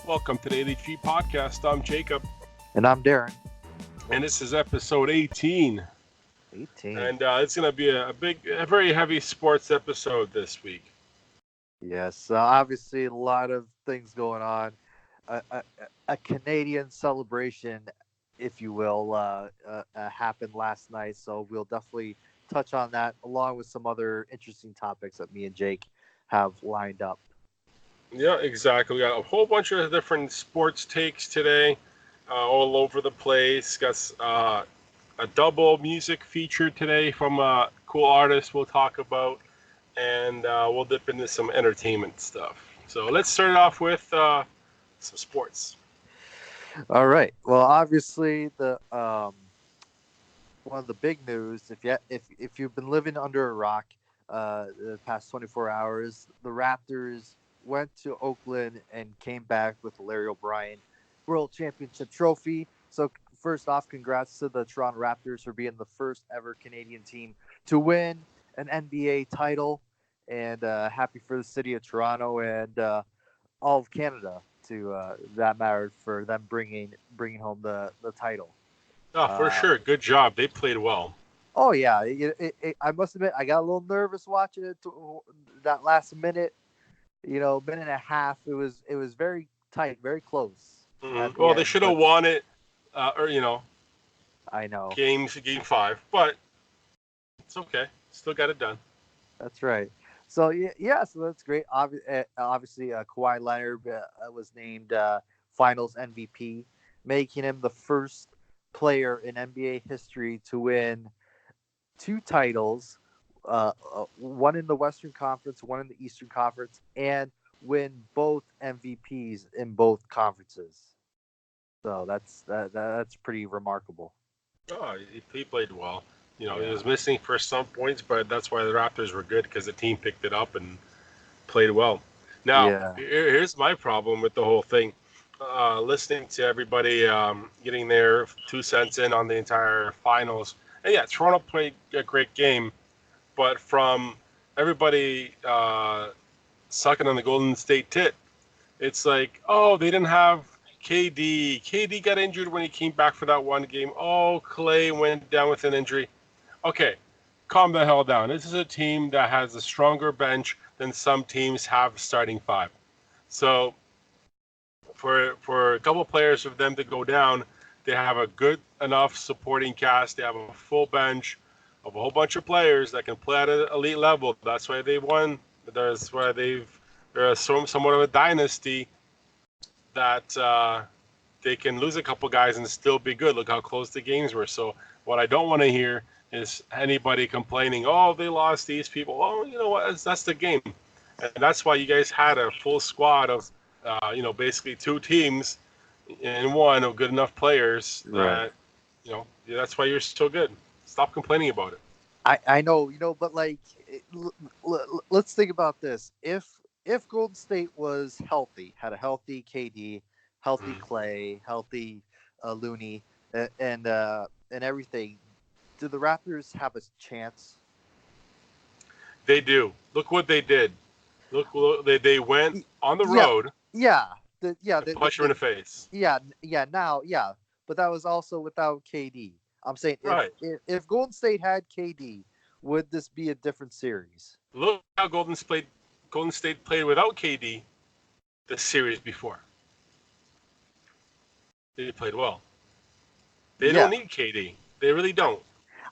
Welcome to the 83 Podcast. I'm Jacob. And I'm Darren. And this is episode 18. 18. And it's going to be a very heavy sports episode this week. Yes, obviously a lot of things going on. A Canadian celebration, if you will, happened last night. So we'll definitely touch on that along with some other interesting topics that me and Jake have lined up. Yeah, exactly. We got a whole bunch of different sports takes today, all over the place. Got a double music feature today from a cool artist we'll talk about, and we'll dip into some entertainment stuff. So let's start off with some sports. All right. Well, obviously the one of the big news, if you've been living under a rock the past 24 hours, the Raptors went to Oakland and came back with the Larry O'Brien World Championship trophy. So first off, congrats to the Toronto Raptors for being the first ever Canadian team to win an NBA title, and happy for the city of Toronto and all of Canada, to that matter, for them bringing home the title. Oh, for sure. Good job. They played well. Oh yeah, I must admit I got a little nervous watching it that last minute. Minute and a half. It was very tight, very close. Mm-hmm. Well, they should have won it, I know. Game 5, but it's okay. Still got it done. That's right. So yeah, so that's great. Obviously, Kawhi Leonard was named Finals MVP, making him the first player in NBA history to win 2 titles. One in the Western Conference, one in the Eastern Conference, and win both MVPs in both conferences. So that's pretty remarkable. Oh, he played well. He was missing for some points, but that's why the Raptors were good, because the team picked it up and played well. Now, here's my problem with the whole thing. Listening to everybody getting their 2 cents in on the entire finals. And yeah, Toronto played a great game. But from everybody sucking on the Golden State tit, it's like, oh, they didn't have KD. KD got injured when he came back for that one game. Oh, Clay went down with an injury. Okay, calm the hell down. This is a team that has a stronger bench than some teams have starting 5. So for a couple of players of them to go down, they have a good enough supporting cast. They have a full bench of a whole bunch of players that can play at an elite level. That's why they won. That's why they're somewhat of a dynasty, that they can lose a couple guys and still be good. Look how close the games were. So what I don't want to hear is anybody complaining, oh, they lost these people. Oh, you know what? That's the game. And that's why you guys had a full squad of, basically 2 teams in one of good enough players. Right. That's why you're so good. Stop complaining about it. I know, but let's think about this. If Golden State was healthy, had a healthy KD, healthy Clay, healthy Looney, and everything, do the Raptors have a chance? They do. Look what they did. Look, they went on the road. Yeah. Punch you in the face. Yeah. But that was also without KD. I'm saying, if Golden State had KD, would this be a different series? Look how Golden State played without KD the series before. They played well. They don't need KD. They really don't.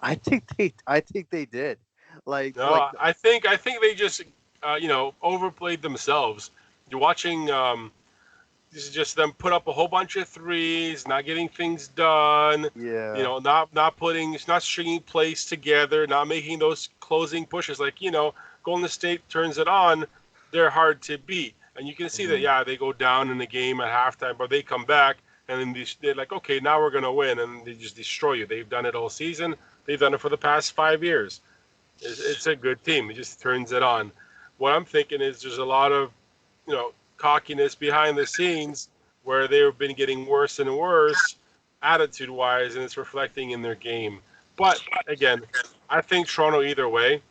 I think they did. I think they just overplayed themselves. You're watching. This is just them put up a whole bunch of threes, not getting things done. Yeah. Not stringing plays together, not making those closing pushes. Golden State turns it on, they're hard to beat. And you can see that, they go down in the game at halftime, but they come back, and then they're like, okay, now we're going to win, and they just destroy you. They've done it all season. They've done it for the past 5 years. It's a good team. It just turns it on. What I'm thinking is there's a lot of, cockiness behind the scenes where they've been getting worse and worse attitude-wise, and it's reflecting in their game. But, again, I think Toronto either way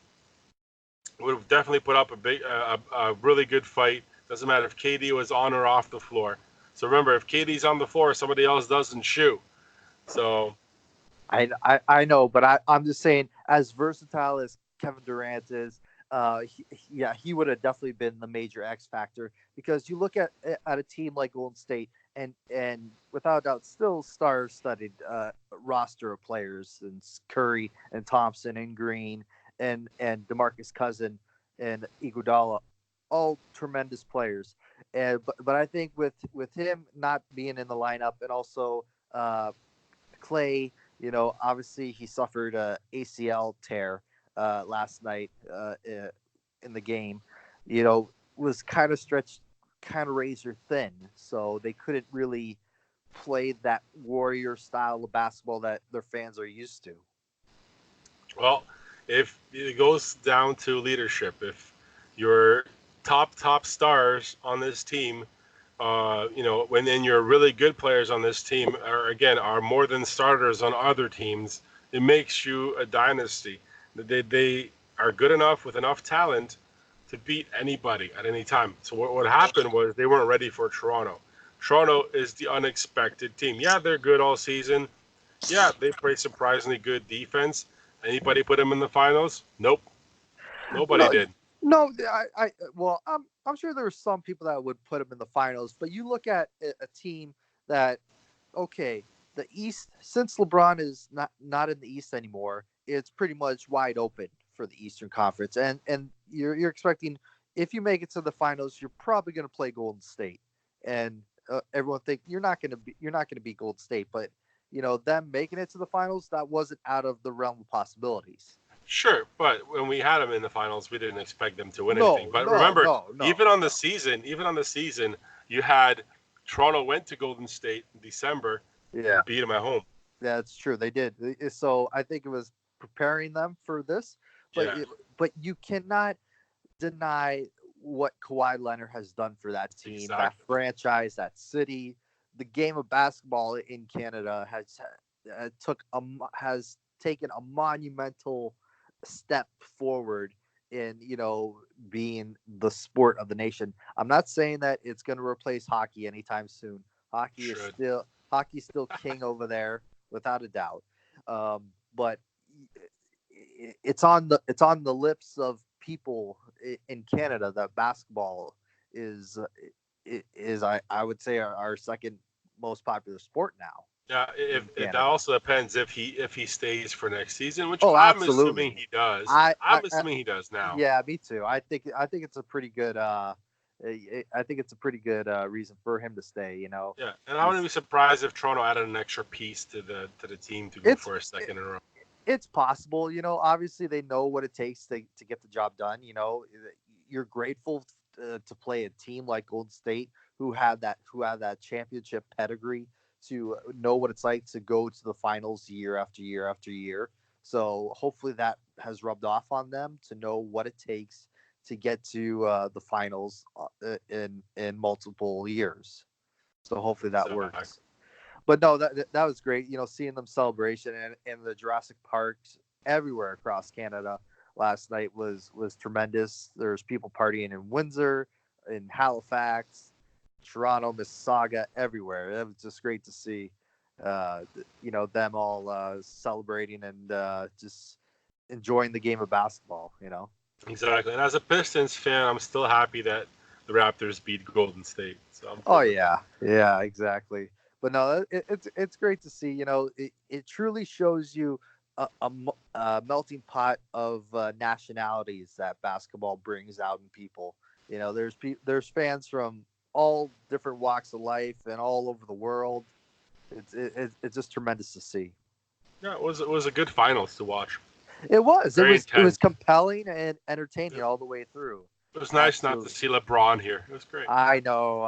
would have definitely put up a really good fight. Doesn't matter if KD was on or off the floor. So remember, if KD's on the floor, somebody else doesn't shoot. So I know, but I'm just saying, as versatile as Kevin Durant is, yeah, he would have definitely been the major X factor, because you look at a team like Golden State, and without doubt, still star-studded roster of players, and Curry and Thompson and Green and DeMarcus Cousin and Iguodala, all tremendous players. And but I think with him not being in the lineup, and also Clay, obviously he suffered a ACL tear last night in the game. Was kind of stretched, kind of razor thin, so they couldn't really play that warrior style of basketball that their fans are used to. well, if it goes down to leadership, if your top stars on this team, when then your really good players on this team are more than starters on other teams, it makes you a dynasty. They are good enough with enough talent to beat anybody at any time. So what happened was they weren't ready for Toronto. Toronto is the unexpected team. Yeah, they're good all season. Yeah, they play surprisingly good defense. Anybody put them in the finals? Nope, nobody No, did. no, well, I'm sure there were some people that would put them in the finals, but you look at a team that, okay, the East, since LeBron is not in the East anymore, it's pretty much wide open for the Eastern Conference, and you're expecting, if you make it to the finals, you're probably going to play Golden State, and everyone think you're not going to beat Golden State, but them making it to the finals, that wasn't out of the realm of possibilities. Sure, but when we had them in the finals, we didn't expect them to win anything. No, But no, remember, no, no. even on the season, you had Toronto went to Golden State in December Yeah, and beat them at home. that's true. They did. So I think it was preparing them for this, but Yeah, but you cannot deny what Kawhi Leonard has done for that team, that exactly. franchise, that city. The game of basketball in Canada has taken a monumental step forward in being the sport of the nation. I'm not saying that it's going to replace hockey anytime soon. Hockey is Should. still hockey's still king over there, without a doubt. But it's on the lips of people in Canada that basketball is I would say our second most popular sport now Yeah, in if that Canada. also depends if he stays for next season, which Oh, I'm assuming absolutely. he does. I I'm assuming he does now. Yeah, me too. I think it's a pretty good I think it's a pretty good reason for him to stay. Yeah, and I wouldn't He's be surprised if Toronto added an extra piece to the team to go it's for a second in a row. it's possible. Obviously they know what it takes to get the job done. You're grateful to play a team like Golden State, who have that championship pedigree, to know what it's like to go to the finals year after year after year. So hopefully that has rubbed off on them to know what it takes to get to the finals in multiple years. So hopefully that Exactly. works. But no, that was great. Seeing them celebration and the Jurassic Parks everywhere across Canada last night was tremendous. There's people partying in Windsor, in Halifax, Toronto, Mississauga, everywhere. It was just great to see, them all celebrating and just enjoying the game of basketball. Exactly. And as a Pistons fan, I'm still happy that the Raptors beat Golden State. So I'm Oh good with yeah, yeah, exactly. But no, it's great to see. It truly shows you a melting pot of nationalities that basketball brings out in people. There's fans from all different walks of life and all over the world. It's just tremendous to see. that. Yeah, it was a good finals to watch. It was it Very was it was intense. compelling and entertaining Yep. all the way through. It was nice not to Absolutely. see LeBron here. It was great. I know.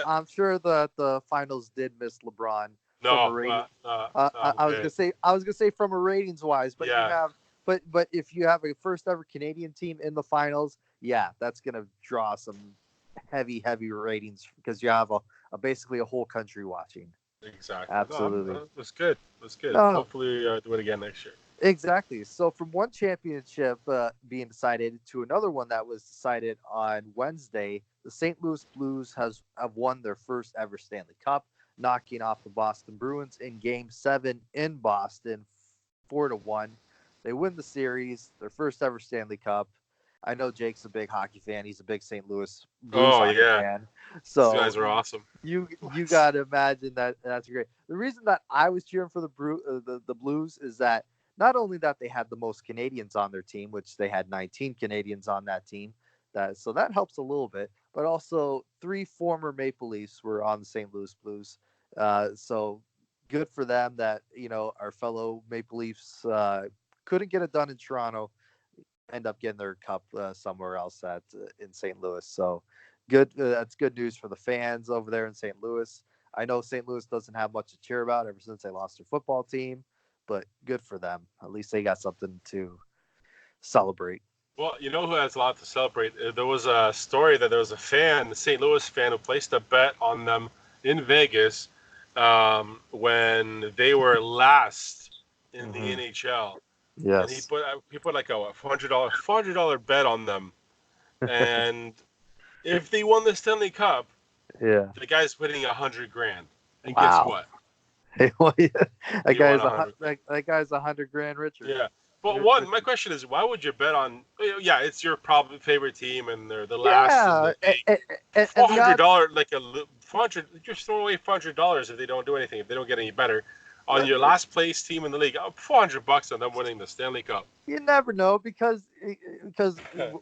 I'm sure that the finals did miss LeBron from a No, rating. I was okay. gonna say from a ratings wise, but Yeah, if you have a first ever Canadian team in the finals, yeah, that's gonna draw some heavy ratings because you have a basically a whole country watching. Exactly. No, Absolutely. it was good. It was good. No, Hopefully, do it again next year. exactly. So from one championship being decided to another one that was decided on Wednesday, the St. Louis Blues have won their first ever Stanley Cup, knocking off the Boston Bruins in Game 7 in Boston, 4-1. They win the series, their first ever Stanley Cup. I know Jake's a big hockey fan. He's a big St. Louis Blues Oh hockey yeah, fan. these So guys are awesome. you What? got to imagine that that's great. The reason that I was cheering for the Blues is that not only that they had the most Canadians on their team, which they had 19 Canadians on that team, so that helps a little bit, but also three former Maple Leafs were on the St. Louis Blues. So good for them that our fellow Maple Leafs couldn't get it done in Toronto, end up getting their cup somewhere else at in St. Louis. So good. That's good news for the fans over there in St. Louis. I know St. Louis doesn't have much to cheer about ever since they lost their football team, but good for them. At least they got something to celebrate. Well, you know who has a lot to celebrate? There was a story that there was a fan, a St. Louis fan, who placed a bet on them in Vegas when they were last in the Mm-hmm. NHL, and Yes. he put like a $400 bet on them, and if they won the Stanley Cup, Yeah. the guy's winning 100 grand. And guess Wow. what? Well, yeah. That He won guy's a hundred. that guy's 100 grand richer. Yeah. But my question is, why would you bet on? Yeah, it's your probably favorite team, and they're the last in Yeah, the league. and Four the hundred odds. dollar, like 400, just throw away $400 if they don't do anything, if they don't get any better on your last place team in the league. $400 on them winning the Stanley Cup. You never know because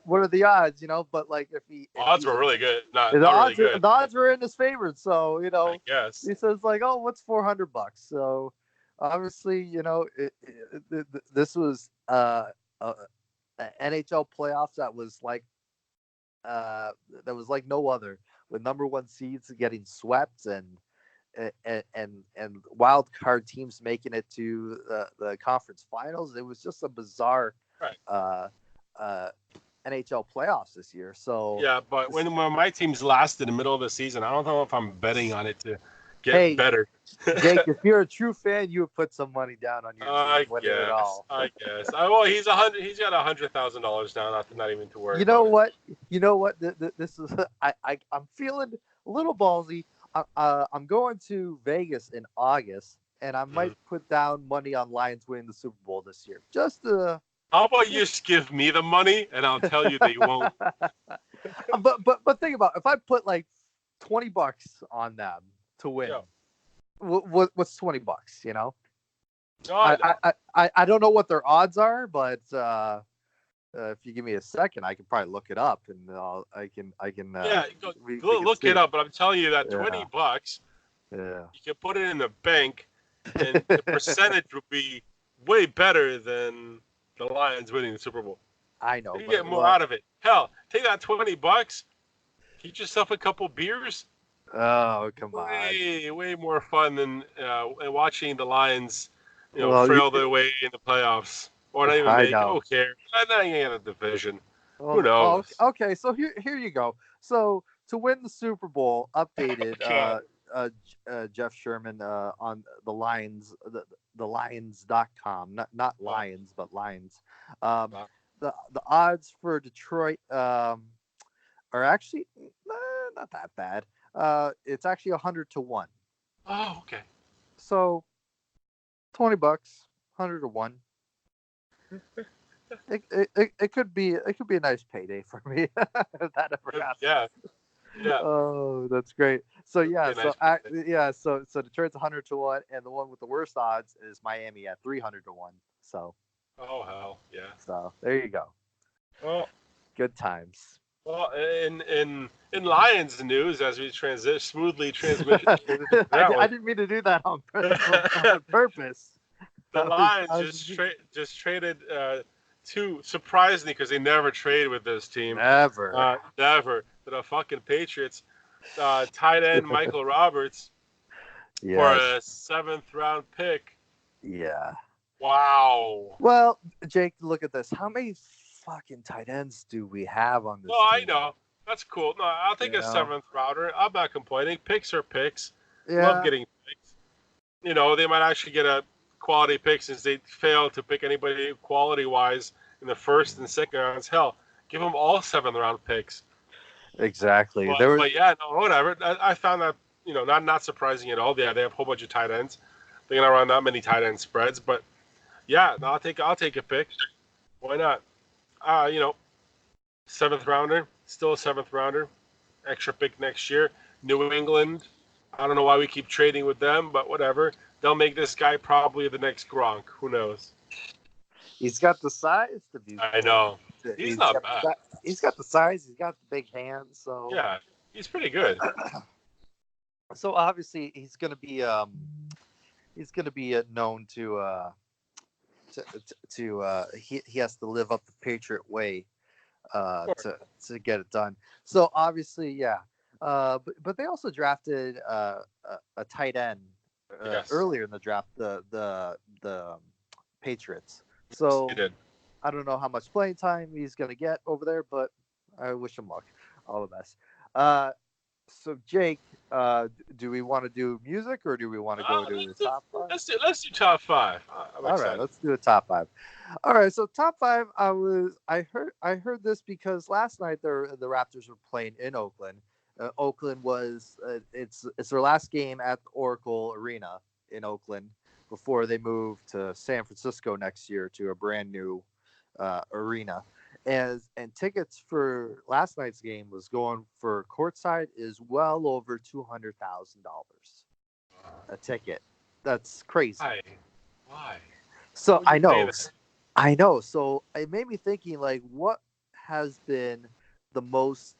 what are the odds, But like Odds were really good, not the not really odds good, the odds were in his favor, so I guess. he says like, oh, what's $400? So obviously, this was a, a NHL playoffs that was like no other, with number one seeds getting swept and wild card teams making it to the conference finals. It was just a bizarre Right. uh, uh, NHL playoffs this year. So, Yeah, but when my team's last in the middle of the season, I don't know if I'm betting on it to get hey, better. Jake, if you're a true fan, you would put some money down on your team I winning it guess. all. I guess. Well, he's 100. He's got $100,000 now. Not even to worry You know about it. what? You know what? This is I'm feeling a little ballsy. I'm going to Vegas in August, and I might Mhm. put down money on Lions winning the Super Bowl this year. Just to, How about you just give me the money and I'll tell you they won't. but think about it. If I put like $20 on them to win, Yeah. what's $20? No, I know. I don't know what their odds are, but if you give me a second, I can probably look it up, and I can Yeah, we go can look see. it up. But I'm telling you that Yeah, $20, yeah. you can put it in the bank, and the percentage would be way better than the Lions winning the Super Bowl. I know, You but get more out of it. Hell, take that $20, get yourself a couple beers. oh, come on. Way more fun than watching the Lions, Well, frail their way in the playoffs, or not even I make it. know. Who cares? Not even in a division. Who Well, oh, knows? okay. So here you go. So to win the Super Bowl, updated God. Jeff Sherman on the Lions, the Lions.com, not Wow. Lions, but Lions. Um, Wow. the odds for Detroit are actually not that bad. It's actually 100-1. Oh, okay. So $20, 100-1. It could be a nice payday for me if that ever happens. Yeah, yeah. Oh, that's great. So That'd be yeah, a nice payday. so Detroit's 100-1, and the one with the worst odds is Miami at 300-1. So Oh hell, yeah. there you go. Well, Good times. well, in Lions news, as we transition to I, that I one, didn't mean to do that on the purpose. Lions I was just traded two, surprisingly, because they never trade with this team. never. Never. To the fucking Patriots. Tight end Michael Roberts for Yes. a 7th round pick. Yeah. Wow. Well, Jake, look at this. How many fucking tight ends do we have on No, this I team? know. That's cool. No, I'll take You a know? 7th rounder. I'm not complaining. Picks are picks. Love Yeah. getting picks. they might actually get a quality pick since they failed to pick anybody quality-wise in the first and second rounds. Hell, give them all seventh-round picks. Exactly. But, There was but yeah, no, whatever. I found that not surprising at all. Yeah, they have a whole bunch of tight ends. They're gonna run that many tight end spreads, but yeah, no, I'll take a pick. Why not? Uh, you know, seventh rounder, still a seventh rounder, extra pick next year. New England. I don't know why we keep trading with them, but whatever. They'll make this guy probably the next Gronk. Who knows? he's got the size to be. I know. He's He's not got bad. he's got the size. He's got the big hands. So Yeah, he's pretty good. so obviously he's gonna be known to he has to live up the Patriot way to get it done. So obviously, yeah. But they also drafted a tight end Yes, earlier in the draft, the Patriots. yes, he So did. I don't know how much playing time he's gonna get over there, but I wish him luck. All the best. Uh, so Jake, do we want to do music or do we want to go to the Let's do top five? let's do top five. I'm All right, excited. let's do a top five. All right, so top five. I heard this because last night the Raptors were playing in Oakland. Oakland was it's their last game at the Oracle Arena in Oakland before they move to San Francisco next year to a brand new arena. And tickets for last night's game was going for courtside is well over $200,000 a ticket. That's crazy. Why? Why? Why So would you pay that? I know. So it made me thinking, like, what has been the most?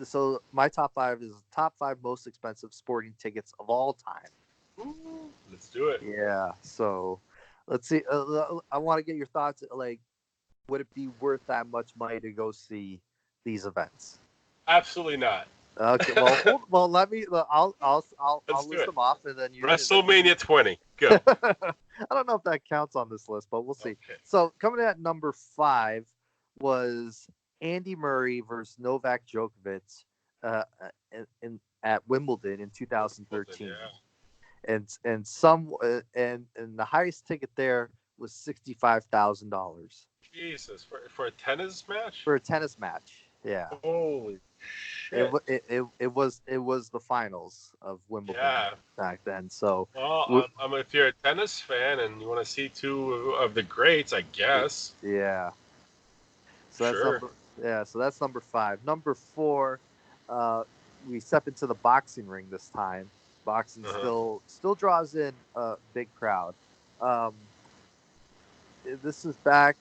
So my top five is top five most expensive sporting tickets of all time. Ooh, let's do it. Yeah. So let's see. I want to get your thoughts. Like, would it be worth that much money to go see these events? Absolutely not. Okay. Well, let me. I'll Let's do list it. them off, and then you. WrestleMania 20. Go. I don't know if that counts on this list, but we'll see. Okay. So coming in at number five was Andy Murray versus Novak Djokovic at Wimbledon in Wimbledon, 2013, yeah. and the highest ticket there was $65,000 Jesus, for a tennis match? for a tennis match. Yeah. Holy shit. It was the finals of Wimbledon Yeah. back then. So Well, if you're a tennis fan and you want to see two of the greats, I guess. yeah. So that's Sure. so that's number five. Number four, uh, we step into the boxing ring this time. Boxing Uh-huh. still draws in a big crowd. Um, this is back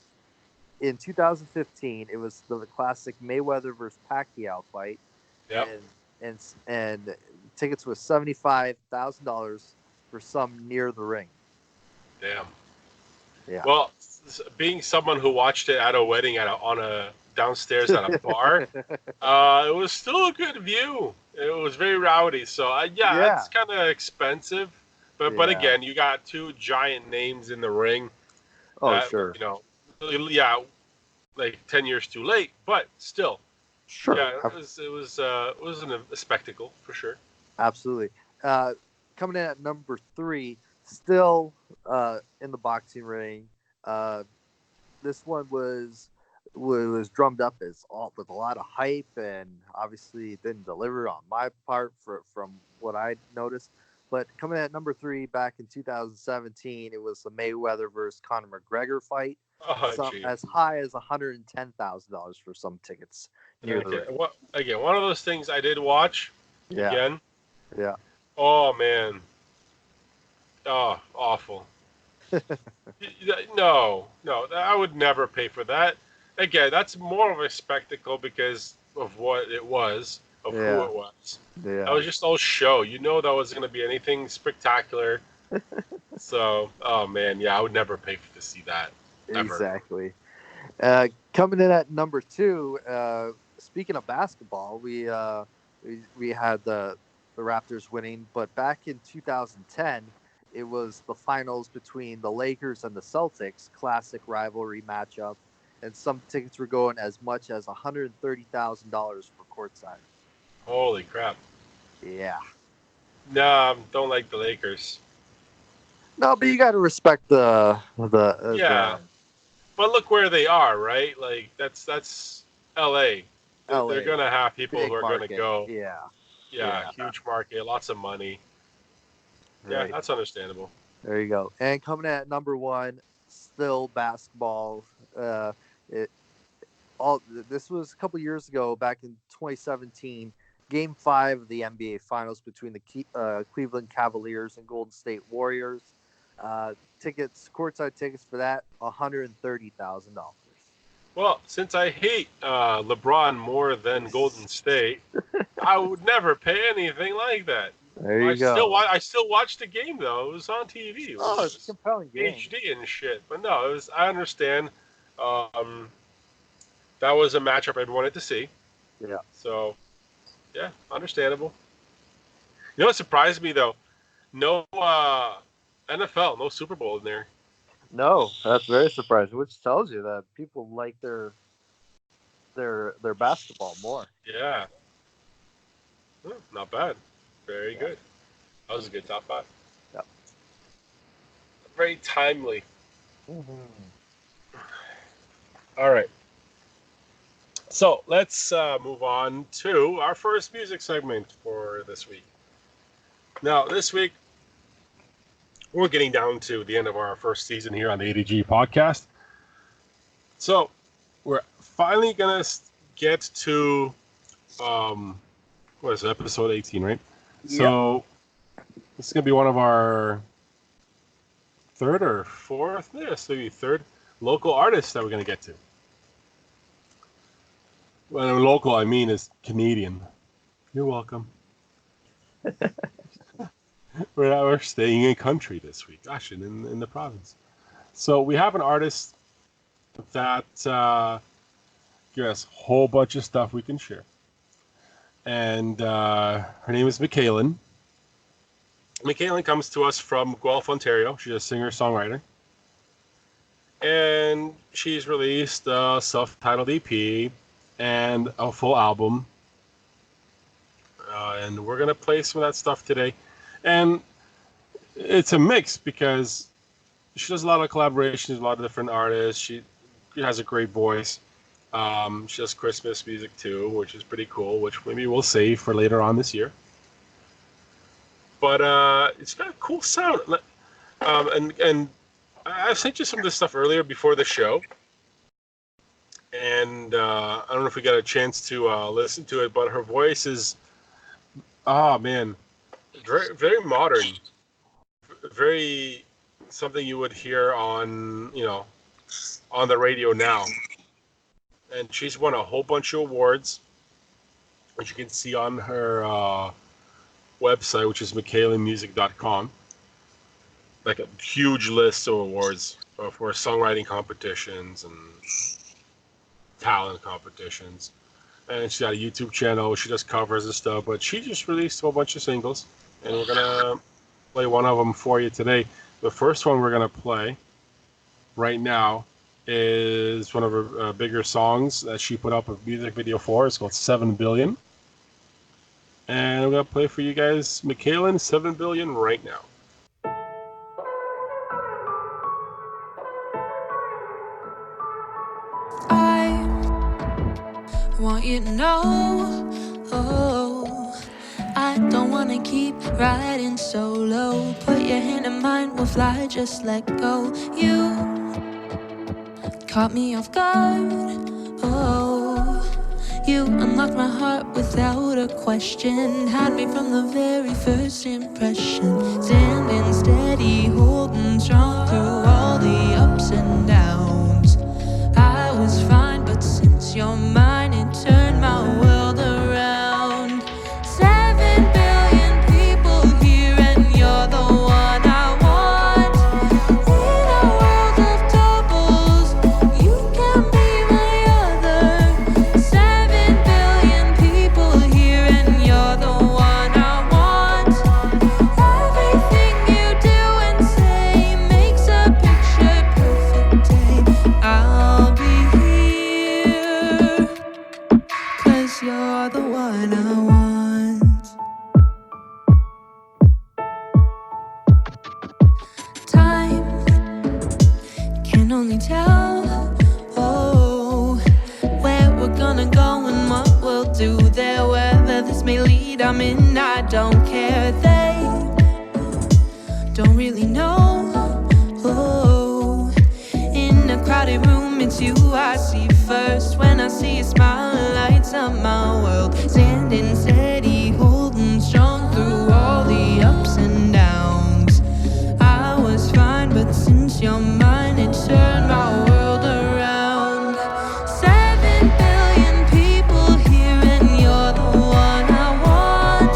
in 2015. It was the classic Mayweather versus Pacquiao fight, Yep. and tickets was $75,000 for some near the ring. Damn. Yeah. Well, being someone who watched it at a wedding on a downstairs at a bar, it was still a good view. It was very rowdy, so yeah, Yeah. it's kind of expensive, but Yeah. again, you got two giant names in the ring. Oh, That sure. yeah, like 10 years too late, but still, Sure. yeah, it was a spectacle for sure. Absolutely. Coming in at number three, still in the boxing ring. Uh, this one was drummed up as all with a lot of hype, and obviously it didn't deliver on my part from what I noticed. But coming in at number three back in 2017, it was the Mayweather versus Conor McGregor fight. Oh, Some gee. as high as $110,000 for some tickets near the Okay. ring. What again? One of those things I did watch Yeah, again. yeah. Oh man. Oh, awful. No, I would never pay for that. Again, that's more of a spectacle because of what it was, of who Yeah, it was. That yeah. was just all show. You know that was going to be anything spectacular. So, oh man, yeah, I would never pay to see that. Ever. Exactly. Coming in at number two, speaking of basketball, we had the Raptors winning, but back in 2010, it was the finals between the Lakers and the Celtics, classic rivalry matchup, and some tickets were going as much as $130,000 for courtside. Holy crap. Yeah, Nah, don't like the Lakers. No, but you got to respect the Yeah, but look where they are, right? Like that's L.A. They're L.A. gonna have people who big are gonna market. go. Yeah, Yeah, yeah, huge market, lots of money. Yeah, right. that's understandable. There you go. And coming at number one, still basketball. It all this was a couple years ago, back in 2017. Game 5 of the NBA Finals between the Cleveland Cavaliers and Golden State Warriors. Courtside tickets for that, $130,000. Well, since I hate LeBron more than Golden State, I would never pay anything like that. There you go. I still watched the game though. It was on TV. It Oh, it's a was compelling game. HD and shit. But no, it was. I understand. Um, that was a matchup I'd wanted to see. Yeah. So yeah, understandable. You know what surprised me though? No NFL, no Super Bowl in there. No, that's very surprising, which tells you that people like their basketball more. Yeah, not bad. Very Yeah. good. That was a good top five. Yeah. Very timely. Mm-hmm. All right. So let's move on to our first music segment for this week. Now, this week, we're getting down to the end of our first season here on the ADG podcast. So we're finally going to get to, what is it, episode 18, right? Yep. So this is going to be one of our third or fourth, yes, maybe third local artists that we're going to get to. When local, I mean is Canadian. You're welcome. we're staying in country this week, actually, in the province. So we have an artist that gives us a whole bunch of stuff we can share. And her name is MIKALYN. MIKALYN comes to us from Guelph, Ontario. She's a singer-songwriter. And she's released a self-titled EP and a full album. And we're going to play some of that stuff today. And it's a mix because she does a lot of collaborations with a lot of different artists. She has a great voice. She does Christmas music too, which is pretty cool, which maybe we'll save for later on this year. But it's got a cool sound. And I sent you some of this stuff earlier before the show. And I don't know if we got a chance to listen to it, but her voice is, oh man, very, very modern. Very something you would hear on, on the radio now. And she's won a whole bunch of awards, which you can see on her website, which is MIKALYNmusic.com. Like a huge list of awards for songwriting competitions and talent competitions. And she's got a YouTube channel. She does covers and stuff, but she just released a whole bunch of singles, and we're gonna play one of them for you today. The first one we're gonna play right now is one of her bigger songs that she put up a music video for. It's called 7 Billion. And I'm gonna play for you guys MIKALYN 7 Billion right now. Want you to know, oh, I don't wanna keep riding solo. Put your hand in mine, we'll fly, just let go. You caught me off guard, oh, you unlocked my heart without a question. Had me from the very first impression. Standing steady, holding strong through all the ups and downs. I was fine, but since you're mine, it turned my world around. 7 billion people here, and you're the one I want. In a world of doubles, you can be my other. 7 billion people here, and you're the one I want. Everything tell, oh, where we're gonna go and what we'll do there. Wherever this may lead, I'm in, I don't care. They don't really know, oh, in a crowded room, it's you I see first. When I see a smile, it lights up my world. Standing steady, holding strong through all the ups and downs. I was fine, but since you're mine, it turned my world around. 7 billion people here, and you're the one I want.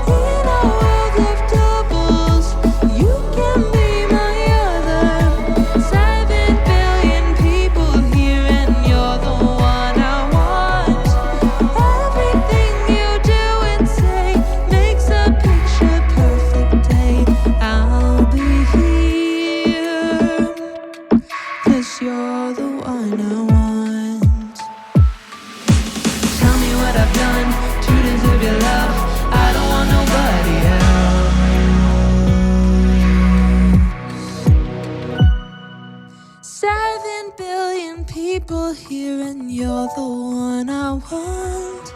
In a world of doubles, you can be my other. 7 billion people here, and you're the one I want. Everything you do and say makes a picture perfect day. I'll be here, 'cause you're the one I want. Tell me what I've done to deserve your love. I don't want nobody else. 7 billion people here, and you're the one I want.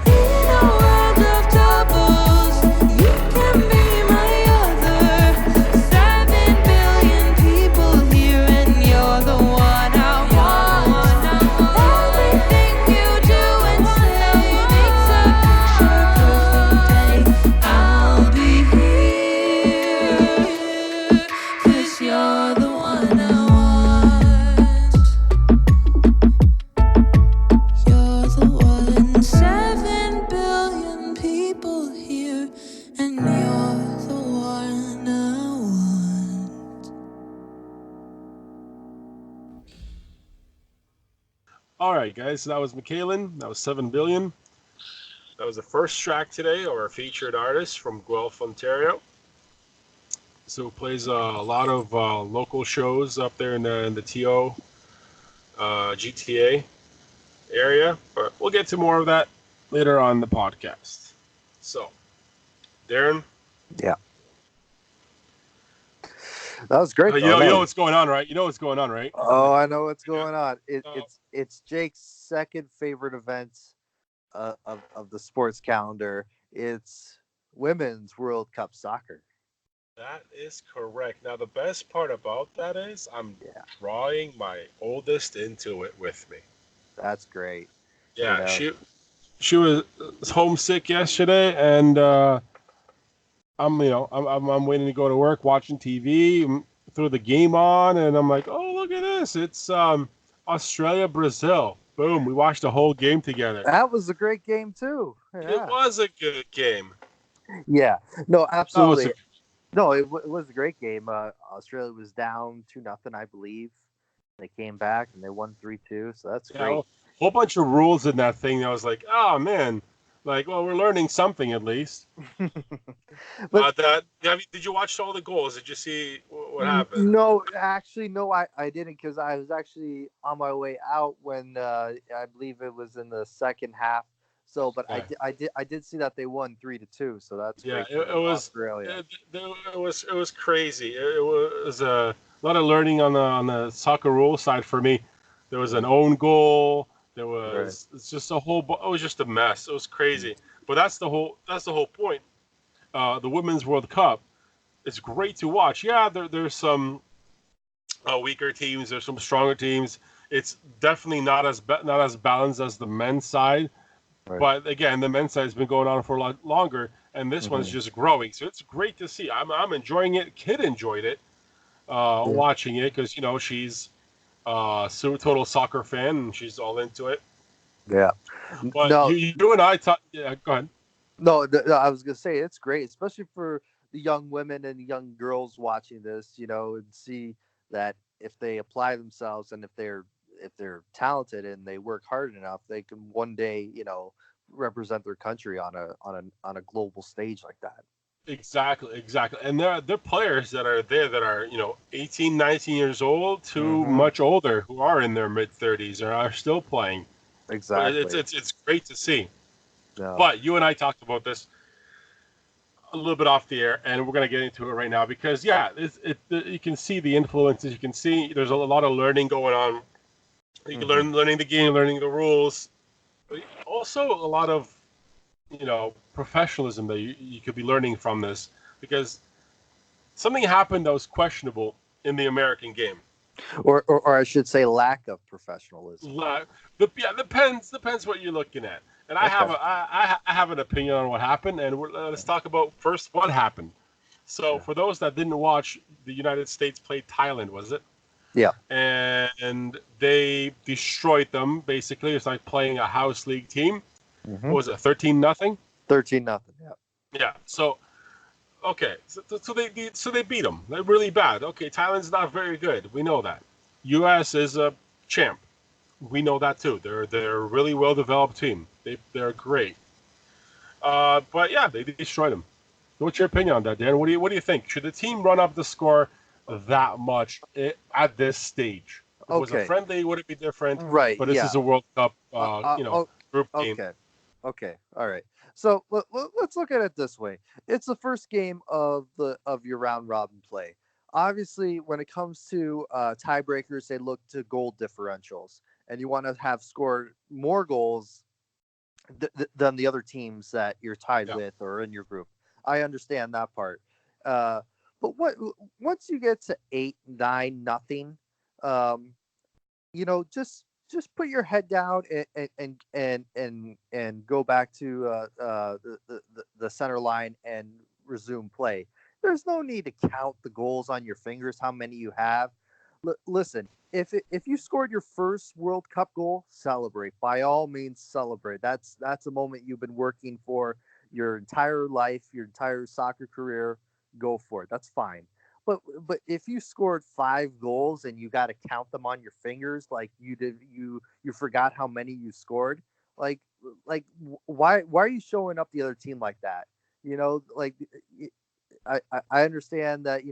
In a world of doubles, you can be my other. 7 billion people here, and you're the one I want. Everything you do and say makes a picture perfect day. I'll be here, 'cause you're the one I want. You're the one. 7 billion people here, and you're the one I want. All right, guys. So that was MIKALYN. That was 7 billion. That was the first track today, or a featured artist from Guelph, Ontario. So plays a lot of local shows up there in the TO, GTA area. But we'll get to more of that later on the podcast. So, Darren. Yeah. That was great. You know what's going on, right? You know what's going on, right? Oh, I know what's going on. It's Jake's second favorite event of the sports calendar. It's Women's World Cup Soccer. That is correct. Now, the best part about that is I'm drawing my oldest into it with me. That's great. Yeah, she was homesick yesterday, and I'm waiting to go to work, watching TV, threw the game on, and I'm like, oh, look at this! It's Australia Brazil. Boom! We watched the whole game together. That was a great game too. Yeah. It was a good game. Yeah. No, absolutely. No, it was a great game. Australia was down 2-0, I believe. They came back and they won 3-2. So that's great. A whole bunch of rules in that thing. I was like, oh man, like, well, we're learning something at least. But did you watch all the goals? Did you see what happened? No, actually, no, I didn't, because I was actually on my way out when I believe it was in the second half. So, but yeah. I did see that they won 3-2. So that's great. It was Australia. It was crazy. It was a lot of learning on the soccer rule side for me. There was an own goal. There was It's just a whole. It was just a mess. It was crazy. But that's the whole point. The Women's World Cup. It's great to watch. Yeah, there's some weaker teams. There's some stronger teams. It's definitely not as balanced as the men's side. Right. But again, the men's side has been going on for a lot longer, and this one's just growing. So it's great to see. I'm enjoying it. Kid enjoyed it, watching it, because she's a total soccer fan and she's all into it. Yeah. But no, you and I talk. Yeah, go ahead. No, I was gonna say it's great, especially for the young women and young girls watching this, and see that if they apply themselves and if they're talented and they work hard enough, they can one day, represent their country on a global stage like that. Exactly. And there are players that are there that are 18, 19 years old to much older, who are in their mid 30s and are still playing. Exactly. It's great to see. Yeah. But you and I talked about this. a little bit off the air, and we're going to get into it right now because, yeah, you can see the influences. You can see there's a lot of learning going on. You can learning the game, learning the rules. Also, a lot of, professionalism that you could be learning from this because something happened that was questionable in the American game. Or I should say lack of professionalism. Depends what you're looking at. And I have an opinion on what happened, and let's talk about first what happened. So for those that didn't watch, the United States played Thailand, was it? Yeah. And they destroyed them. Basically, it's like playing a house league team. What was it, 13-0? 13-0. Yeah. Yeah. So, okay. So they beat them. They're really bad. Okay, Thailand's not very good. We know that. U.S. is a champ. We know that too. They're a really well developed team. They're great. But yeah, they destroyed them. What's your opinion on that, Dan? What do you think? Should the team run up the score that much at this stage? If it was a friendly, would it be different? Right. But this is a World Cup, group game. Okay. All right. So let's look at it this way. It's the first game of your round robin play. Obviously, when it comes to tiebreakers, they look to goal differentials, and you want to have scored more goals than the other teams that you're tied with or in your group. I understand that part. But once you get to 8-9-0, just put your head down and go back to the center line and resume play. There's no need to count the goals on your fingers, how many you have. Listen, if you scored your first World Cup goal, celebrate. By all means, celebrate. That's a moment you've been working for your entire life, your entire soccer career. Go for it. That's fine. But if you scored 5 goals and you got to count them on your fingers like you did, you forgot how many you scored. Like why are you showing up the other team like that? I understand that,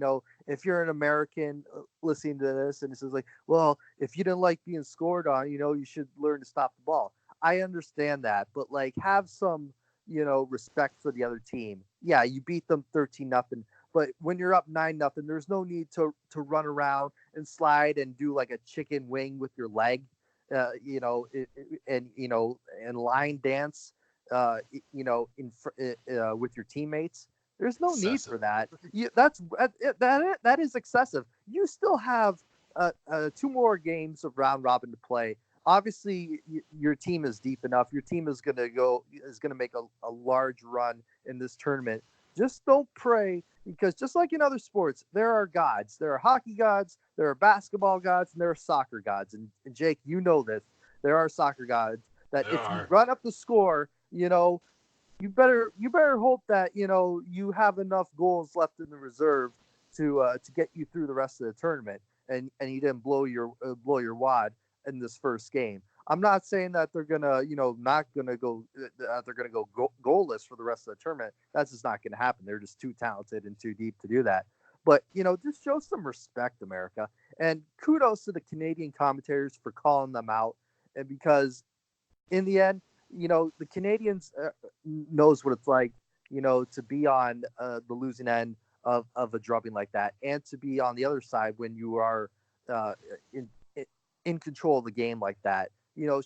if you're an American listening to this and it says like, well, if you didn't like being scored on, you should learn to stop the ball. I understand that, but have some, respect for the other team. Yeah, you beat them 13-0, but when you're up 9-0, there's no need to run around and slide and do like a chicken wing with your leg, and line dance, with your teammates. There's no need for that. That is excessive. You still have 2 more games of round robin to play. Obviously, your team is deep enough. Your team is going to make a large run in this tournament. Just don't pray, because just like in other sports, there are gods. There are hockey gods, there are basketball gods, and there are soccer gods. And Jake, you know this. There are soccer gods that if you run up the score, you better hope that you have enough goals left in the reserve to get you through the rest of the tournament, and you didn't blow your wad in this first game. I'm not saying that they're gonna not gonna go they're gonna go goalless for the rest of the tournament. That's just not gonna happen. They're just too talented and too deep to do that. But just show some respect, America, and kudos to the Canadian commentators for calling them out, and because in the end, the Canadians knows what it's like, to be on the losing end of a drubbing like that, and to be on the other side when you are in control of the game like that.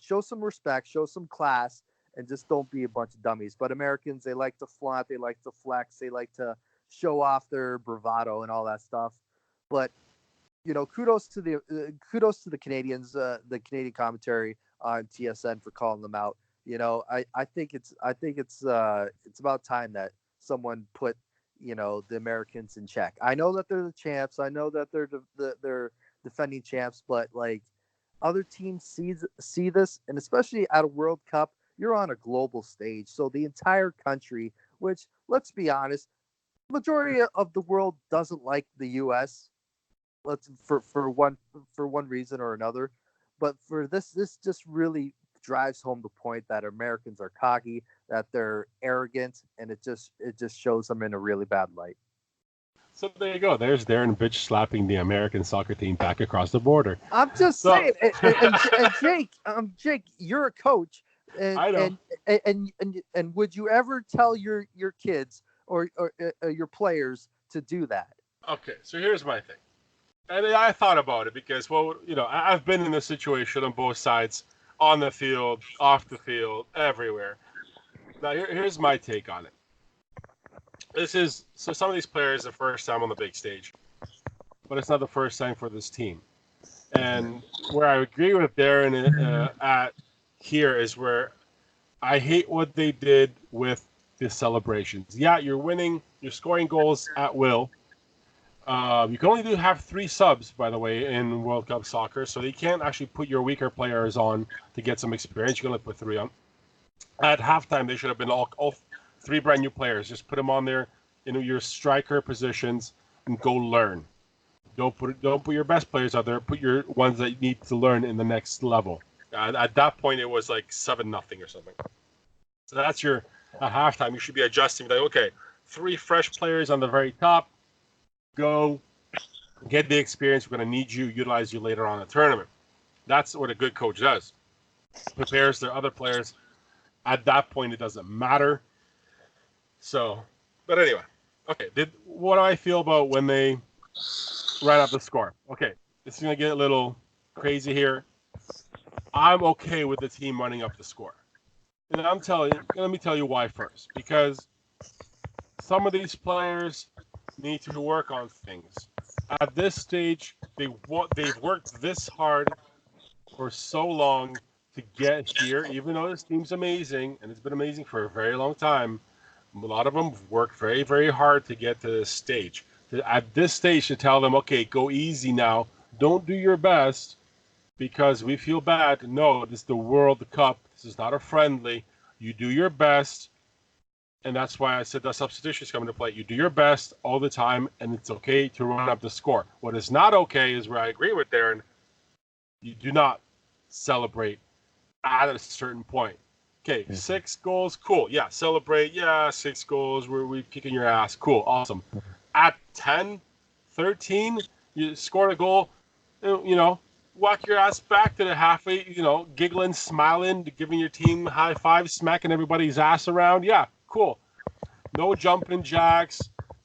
Show some respect, show some class, and just don't be a bunch of dummies. But Americans, they like to flaunt, they like to flex, they like to show off their bravado and all that stuff. But kudos to the Canadians, the Canadian commentary on TSN for calling them out. I think it's about time that someone put the Americans in check. I know that they're the champs. I know that they're defending champs, but other teams see this, and especially at a World Cup, you're on a global stage, so the entire country, which, let's be honest, majority of the world doesn't like the U.S. For one reason or another, but for this just really drives home the point that Americans are cocky, that they're arrogant, and it just shows them in a really bad light. So there you go. There's Darren bitch slapping the American soccer team back across the border. I'm just saying, and Jake, you're a coach, and I know. And would you ever tell your kids, your players to do that. Okay, so here's my thing. And I thought about it because, well, I've been in this situation on both sides, on the field, off the field, everywhere. Now, here's my take on it. So some of these players, the first time on the big stage, but it's not the first time for this team. And where I agree with Darren at here is where I hate what they did with the celebrations. Yeah, you're winning, you're scoring goals at will. You can only have 3 subs, by the way, in World Cup soccer, so you can't actually put your weaker players on to get some experience. You can only put 3 on. At halftime, they should have been all 3 brand new players. Just put them on there, your striker positions, and go learn. Don't put your best players out there. Put your ones that you need to learn in the next level. At that point, it was like 7-0 or something. So that's at halftime. You should be adjusting. Like, okay, 3 fresh players on the very top. Go get the experience. We're going to need you, utilize you later on in the tournament. That's what a good coach does. Prepares their other players. At that point, it doesn't matter. So, but anyway, okay. What do I feel about when they ran up the score? Okay, this is going to get a little crazy here. I'm okay with the team running up the score. And let me tell you why first. Because some of these players need to work on things. At this stage, they've worked this hard for so long to get here, even though this team's amazing, and it's been amazing for a very long time. A lot of them have worked very, very hard to get to this stage. At this stage, to tell them, okay, go easy now. Don't do your best because we feel bad. No, this is the World Cup. This is not a friendly. You do your best. And that's why I said the substitutions come into play. You do your best all the time, and it's okay to run up the score. What is not okay is where I agree with Darren. You do not celebrate at a certain point. Okay, 6 goals, cool. Yeah, celebrate. Yeah, 6 goals. We're kicking your ass. Cool, awesome. At 10, 13, you scored a goal. Walk your ass back to the halfway. Giggling, smiling, giving your team high fives, smacking everybody's ass around. Yeah. Cool. No jumping jacks.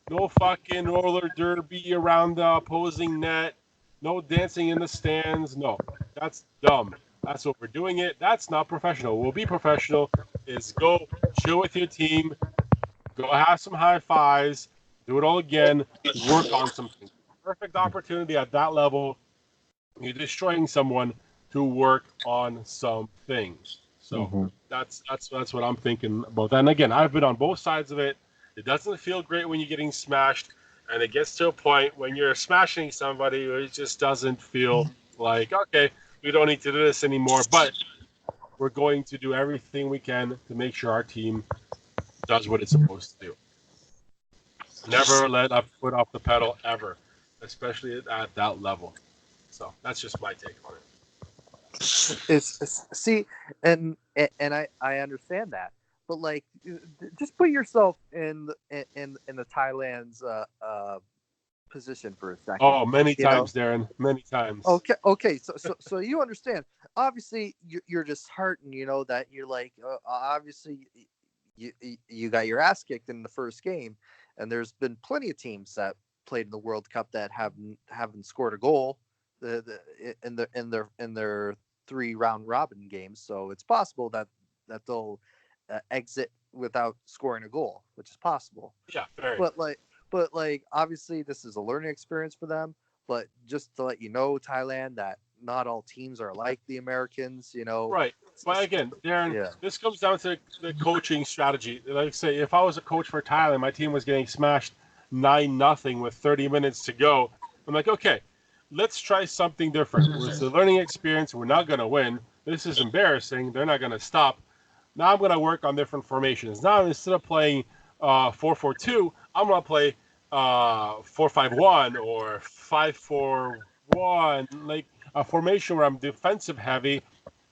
No fucking roller derby around the opposing net. No dancing in the stands. No, that's dumb. That's what we're doing it. That's not professional. We'll be professional is go chill with your team. Go have some high fives. Do it all again. Work on something. Perfect opportunity at that level. You're destroying someone to work on some things. So that's what I'm thinking about that. And again, I've been on both sides of it. It doesn't feel great when you're getting smashed, and it gets to a point when you're smashing somebody where it just doesn't feel like, okay, we don't need to do this anymore. But we're going to do everything we can to make sure our team does what it's supposed to do. Never let a foot off the pedal ever, especially at that level. So that's just my take on it. See, and I understand that, but like, just put yourself in the Thailand's position for a second. Oh, many times, Darren, many times. Okay. So you understand. Obviously, you're disheartened. That you're like, obviously, you got your ass kicked in the first game, and there's been plenty of teams that played in the World Cup that haven't scored a goal in their 3 round robin games. So it's possible that they'll exit without scoring a goal, which is possible. Yeah, very. But obviously this is a learning experience for them. But just to let you know, Thailand, that not all teams are like the Americans. Right. But again, Darren, This comes down to the coaching strategy. Like I say, if I was a coach for Thailand, my team was getting smashed 9-0 with 30 minutes to go. I'm like, okay, let's try something different. It's a learning experience. We're not going to win. This is embarrassing. They're not going to stop. Now I'm going to work on different formations. Now instead of playing 4-4-2, I'm going to play 4-5-1 or 5-4-1, like a formation where I'm defensive heavy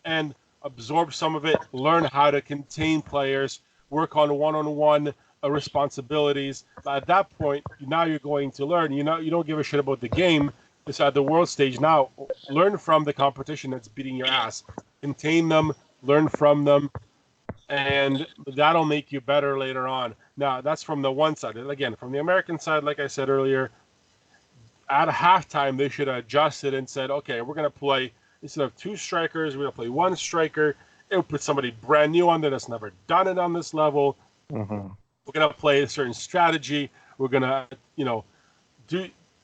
and absorb some of it, learn how to contain players, work on one-on-one responsibilities. At that point, now you're going to learn. You don't give a shit about the game. It's at the world stage now. Learn from the competition that's beating your ass. Contain them, learn from them, and that'll make you better later on. Now, that's from the one side. Again, from the American side, like I said earlier, at halftime, they should have adjusted and said, okay, we're going to play, instead of two strikers, we're going to play one striker. It'll put somebody brand new on there that's never done it on this level. Mm-hmm. We're going to play a certain strategy. We're going to,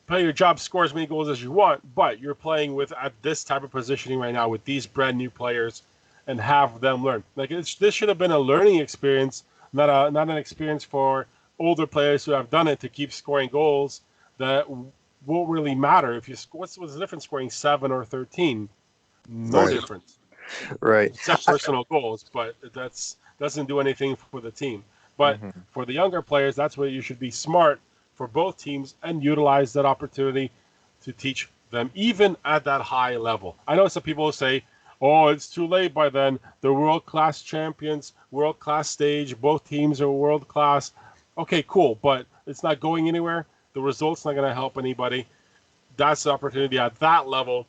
play your job, score as many goals as you want, but you're playing with at this type of positioning right now with these brand new players and have them learn. Like this should have been a learning experience, not an experience for older players who have done it to keep scoring goals that won't really matter if you score. What's the difference scoring 7 or 13? No difference. Right. Except personal goals, but that doesn't do anything for the team. But for the younger players, that's where you should be smart for both teams and utilize that opportunity to teach them, even at that high level. I know some people say, oh, it's too late by then. They're world-class champions, world-class stage. Both teams are world-class. Okay, cool, but it's not going anywhere. The result's not going to help anybody. That's the opportunity at that level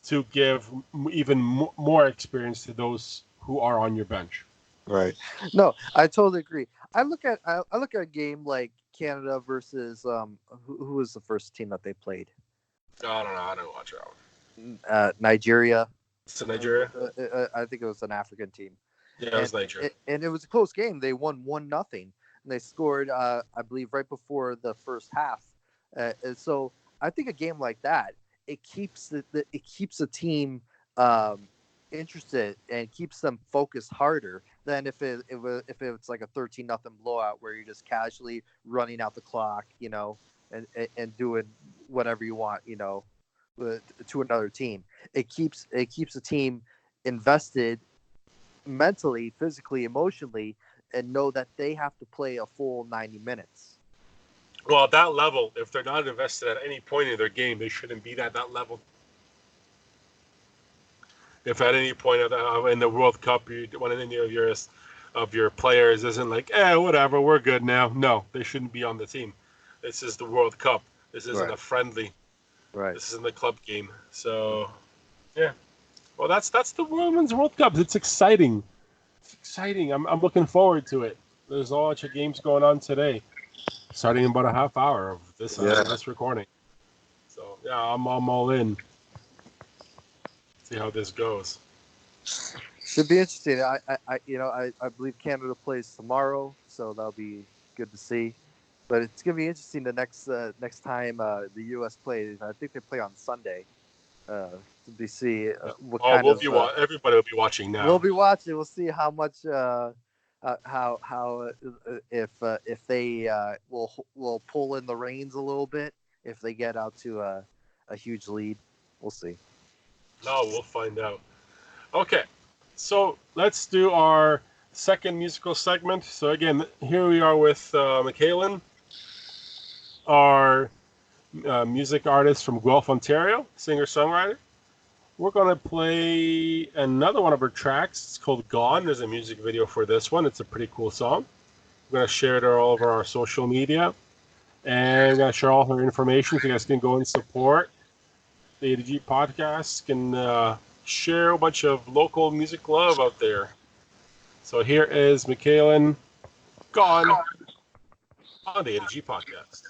to give even more experience to those who are on your bench. Right. No, I totally agree. I look at a game like Canada versus who was the first team that they played? I don't know. I don't watch that one. Nigeria. It's Nigeria. I think it was an African team. Yeah, it was Nigeria. And it was a close game. They won 1-0, and they scored, I believe, right before the first half. And so I think a game like that, it keeps the team interested and keeps them focused harder than if it's like a 13-0 blowout where you're just casually running out the clock, and doing whatever you want, to another team. It keeps the team invested mentally, physically, emotionally, and know that they have to play a full 90 minutes. Well, at that level, if they're not invested at any point in their game, they shouldn't be at that level. If at any point in the World Cup, one of your players isn't like, whatever, we're good now. No, they shouldn't be on the team. This is the World Cup. This isn't a friendly. Right. This isn't the club game. So, yeah. Well, that's the Women's World Cup. It's exciting. It's exciting. I'm looking forward to it. There's a bunch of games going on today, starting in about a half hour of this recording. So, yeah, I'm all in. See how this goes. Should be interesting. I believe Canada plays tomorrow, so that'll be good to see. But it's gonna be interesting the next time the U.S. plays. I think they play on Sunday. To see what kind of. Everybody will be watching now. We'll be watching. We'll see how much if they will pull in the reins a little bit if they get out to a huge lead. We'll see. No, we'll find out. Okay, so let's do our second musical segment. So again, here we are with MIKALYN, our music artist from Guelph, Ontario, singer-songwriter. We're going to play another one of her tracks. It's called Gone. There's a music video for this one. It's a pretty cool song. We're going to share it all over our social media. And we're going to share all her information so you guys can go and support the A to G podcast, can share a bunch of local music love out there. So here is MIKALYN, Gone, on the A to G podcast.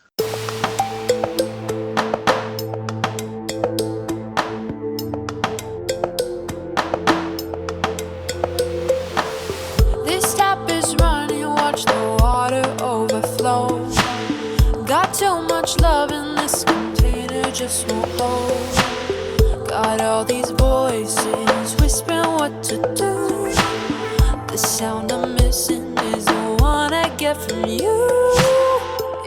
This tap is running, watch the water overflow. Got too much love in this container, just won't hold. Got all these voices whispering what to do. The sound I'm missing is the one I get from you.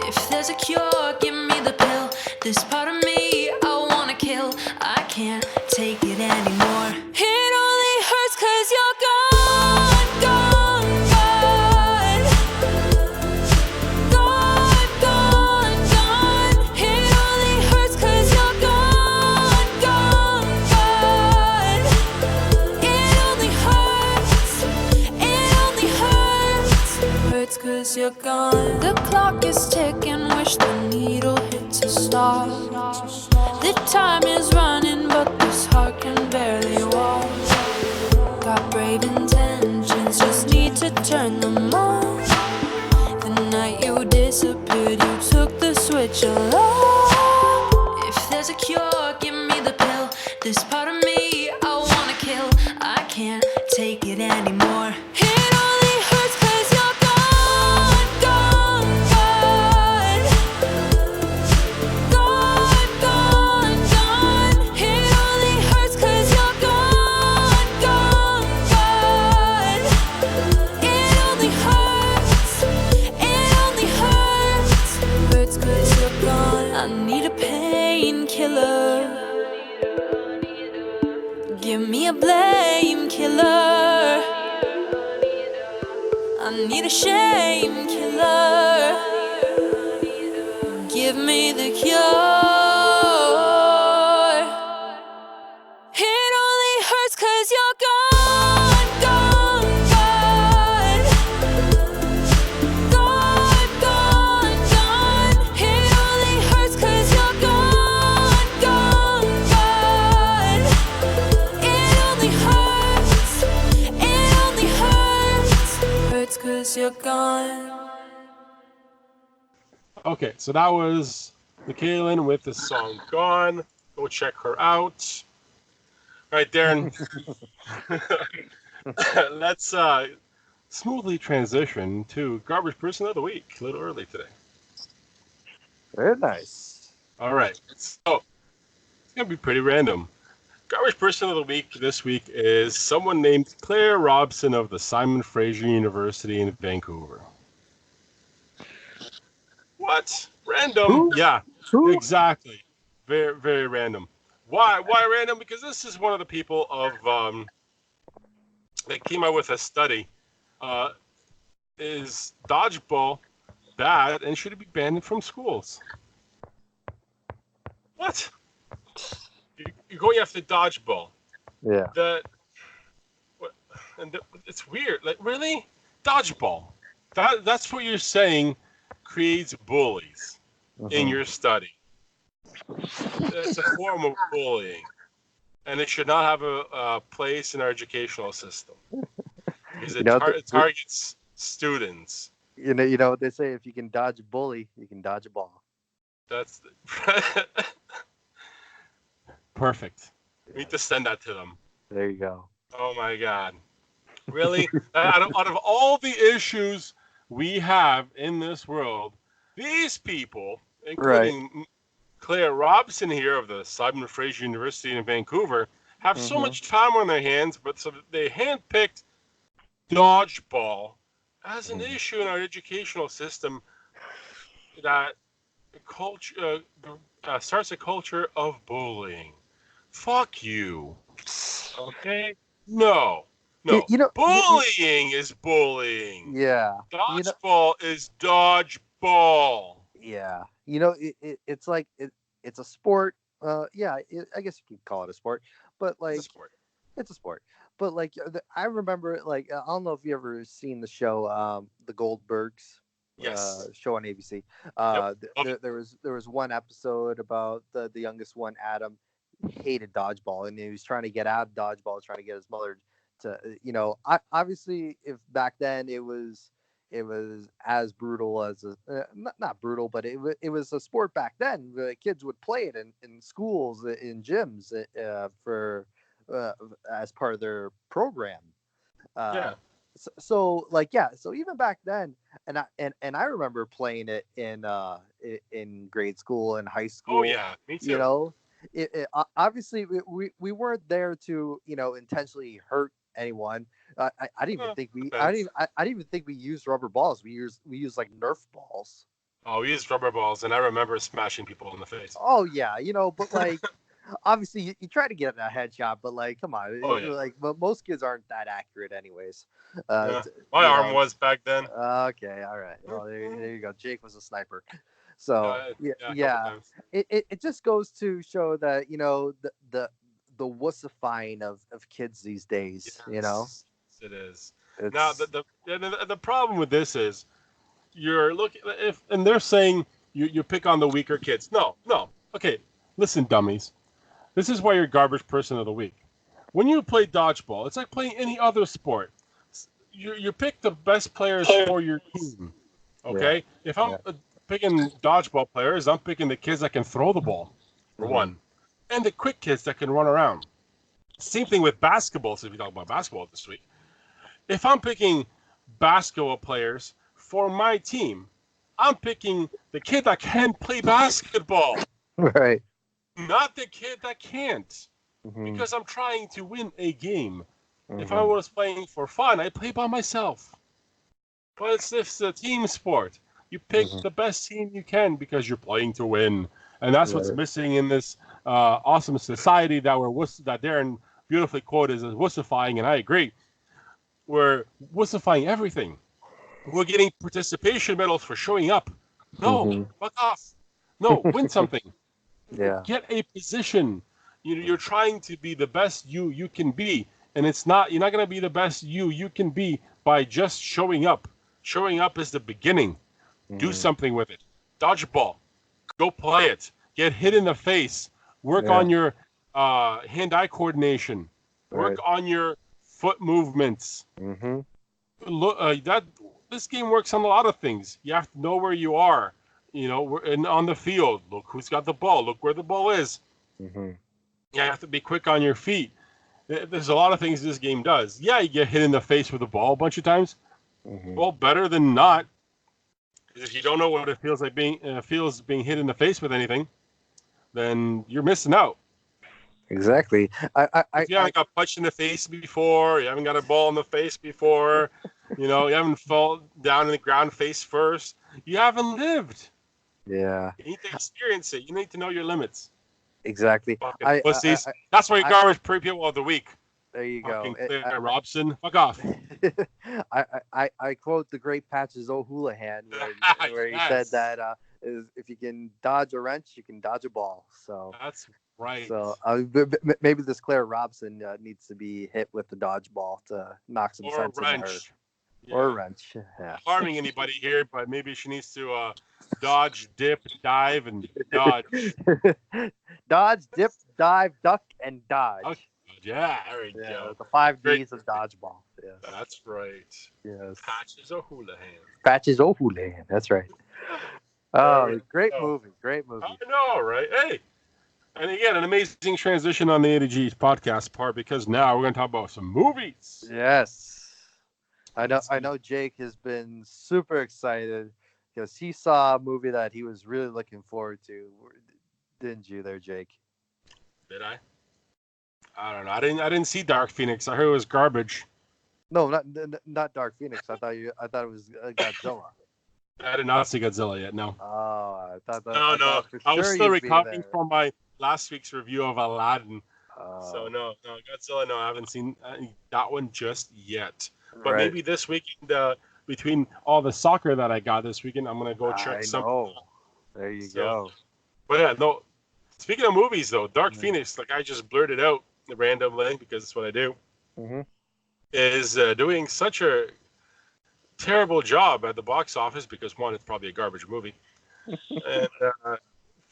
If there's a cure, give me the pill. This part of me I wanna kill. I can't take it anymore. It only hurts 'cause you're gone, gone, gone. Gone, gone, gone. It only hurts 'cause you're gone, gone, gone. It only hurts, it only hurts. Hurts 'cause you're gone. The clock is ticking, wish the needle hits a stop. The time is running, but this heart can barely walk. Got brave intentions, just need to Good, you took the switch along. If there's a cure, give me the pill. This part of me I wanna kill. I can't take it anymore. It only hurts 'cause you're gone, gone, gone. Gone, gone, gone. It only hurts 'cause you're gone, gone, gone. It only hurts. It only hurts. Hurts 'cause you're gone. I need a painkiller. Give me a blame killer. I need a shame killer. Give me the cure. It only hurts 'cause you're gone, gone, gone. Gone, gone, gone. It only hurts 'cause you're gone, gone, gone. It only hurts. It only hurts. Hurts 'cause you're gone. Okay, so that was MIKALYN with the song Gone. Go check her out. All right, Darren. Let's smoothly transition to Garbage Person of the Week. A little early today. Very nice. All right, so it's going to be pretty random. Garbage Person of the Week this week is someone named Claire Robson of the Simon Fraser University in Vancouver. What? Random? Who? Yeah, Who? exactly. Very, very random. Why? Why random? Because this is one of the people of that came out with a study. Is dodgeball bad and should it be banned from schools? What? You're going after dodgeball. Yeah. It's weird. Like, really? Dodgeball. That's what you're saying creates bullies in your study. It's a form of bullying. And it should not have a place in our educational system. Because it targets students. You know what they say, if you can dodge a bully, you can dodge a ball. That's perfect. We need to send that to them. There you go. Oh my God. Really? out of all the issues we have in this world, these people, including Claire Robson here of the Simon Fraser University in Vancouver, have so much time on their hands, but so they handpicked dodgeball as an issue in our educational system that starts a culture of bullying. Fuck you. Okay? No. Bullying is bullying. Yeah. Dodgeball is dodgeball. Yeah. It's like it's a sport. I guess you could call it a sport, but like it's a sport. But like I remember, like I don't know if you ever seen the show, The Goldbergs. Yes. Show on ABC. There was one episode about the youngest one, Adam, hated dodgeball, and he was trying to get out of dodgeball, trying to get his mother to, obviously, if back then it was as brutal as not brutal, but it was a sport back then. The kids would play it in schools, in gyms, for as part of their program. So even back then, and I remember playing it in grade school and high school. Oh yeah, me too. Obviously we weren't there to intentionally hurt anyone. I didn't even think I didn't even think we used rubber balls. We used like Nerf balls. Oh, we used rubber balls, and I remember smashing people in the face. Oh yeah, but like obviously you try to get a headshot, but like come on, but most kids aren't that accurate anyes. My arm was back then. Okay, all right. Well, there you go. Jake was a sniper. So it just goes to show that the wussifying of kids these days. Yes, it is. Now the problem with this is you're looking and they're saying you pick on the weaker kids. No. Okay, listen, dummies. This is why you're garbage person of the week. When you play dodgeball, it's like playing any other sport. You pick the best players for your team. Okay, picking dodgeball players, I'm picking the kids that can throw the ball, for one, and the quick kids that can run around. Same thing with basketball, so if you talk about basketball this week. If I'm picking basketball players for my team, I'm picking the kid that can play basketball. Right. Not the kid that can't. Because I'm trying to win a game. If I was playing for fun, I play by myself. But it's a team sport. You pick the best team you can because you're playing to win. And that's what's missing in this awesome society that that Darren beautifully quoted as wussifying, and I agree. We're wussifying everything. We're getting participation medals for showing up. No, fuck off. No, win something. Yeah. Get a position. You're trying to be the best you can be, and you're not going to be the best you can be by just showing up. Showing up is the beginning. Do something with it. Dodge a ball. Go play it. Get hit in the face. Work on your hand-eye coordination. Work on your foot movements. Look, this game works on a lot of things. You have to know where you are. And on the field. Look who's got the ball. Look where the ball is. You have to be quick on your feet. There's a lot of things this game does. Yeah, you get hit in the face with a ball a bunch of times. Well, better than not. Because if you don't know what it feels like being hit in the face with anything, then you're missing out. Exactly. If you haven't got punched in the face before, you haven't got a ball in the face before, you haven't fallen down in the ground face first, you haven't lived. Yeah. You need to experience it. You need to know your limits. Exactly. Pussies. That's why you're garbage people of the week. There you go. Claire Robson, fuck off. I quote the great Patches O'Houlihan where he said that if you can dodge a wrench, you can dodge a ball. So that's right. So maybe this Claire Robson needs to be hit with the dodgeball to knock some sense into her. Yeah. Or a wrench. Yeah. Harming anybody here, but maybe she needs to dodge, dip, dive, and dodge. Dodge, dip, dive, duck, and dodge. Okay. Yeah, there we go. The 5 Ds of dodgeball. Yes. That's right. Yes. Patches O'Houlihan. Patches O'Houlihan. That's right. Oh, great movie. Great movie. I know, right? Hey. And again, an amazing transition on the A to G's podcast part because now we're going to talk about some movies. Yes. I know Jake has been super excited because he saw a movie that he was really looking forward to. Didn't you there, Jake? Did I? I don't know. I didn't see Dark Phoenix. I heard it was garbage. No, not Dark Phoenix. I thought it was Godzilla. I did not see Godzilla yet. No. Oh, I thought that. No. I was still recovering from my last week's review of Aladdin. So no, Godzilla. No, I haven't seen that one just yet. But maybe this weekend, between all the soccer that I got this weekend, I'm gonna go check something. There you go. But yeah, no. Speaking of movies, though, Dark Phoenix, like I just blurted out the random link because that's what I do, is doing such a terrible job at the box office because, one, it's probably a garbage movie. And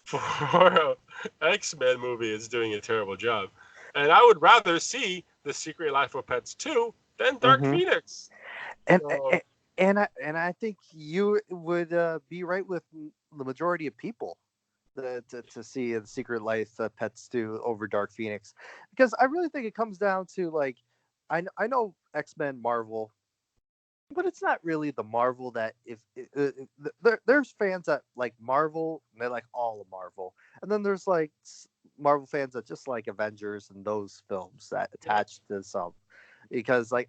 for an X-Men movie, it's doing a terrible job. And I would rather see The Secret Life of Pets 2 than Dark Phoenix. And I think you would be right with the majority of people. To see The Secret Life of Pets 2 over Dark Phoenix, because I really think it comes down to like I know X-Men Marvel, but it's not really the Marvel that there's fans that like Marvel and they like all of Marvel, and then there's like Marvel fans that just like Avengers and those films that attach to some. Because like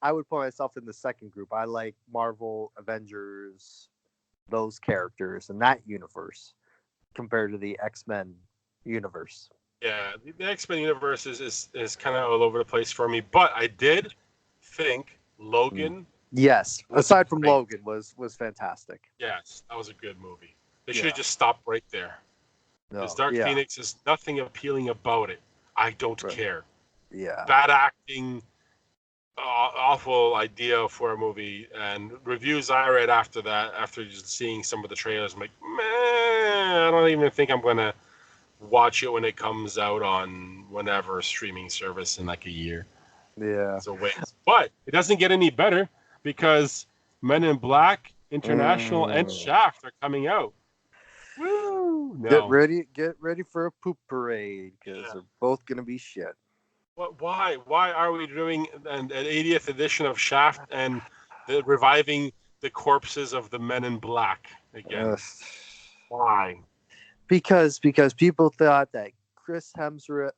I would put myself in the second group. I like Marvel, Avengers, those characters and that universe compared to the X-Men universe. Yeah, the X-Men universe is kind of all over the place for me, but I did think Logan. Yes, aside from Logan was fantastic. Yes, that was a good movie. They should have just stopped right there. Because Dark Phoenix is nothing appealing about it. I don't care. Yeah. Bad acting, awful idea for a movie, and reviews I read after that, after just seeing some of the trailers, I'm like, man, I don't even think I'm gonna watch it when it comes out on whatever streaming service in like a year. Yeah. It's a waste. But it doesn't get any better because Men in Black International and Shaft are coming out. Woo! No. Get ready for a poop parade because they're both gonna be shit. What? Why? Why are we doing an 80th edition of Shaft and reviving the corpses of the Men in Black again? Why? Because people thought that Chris Hemsworth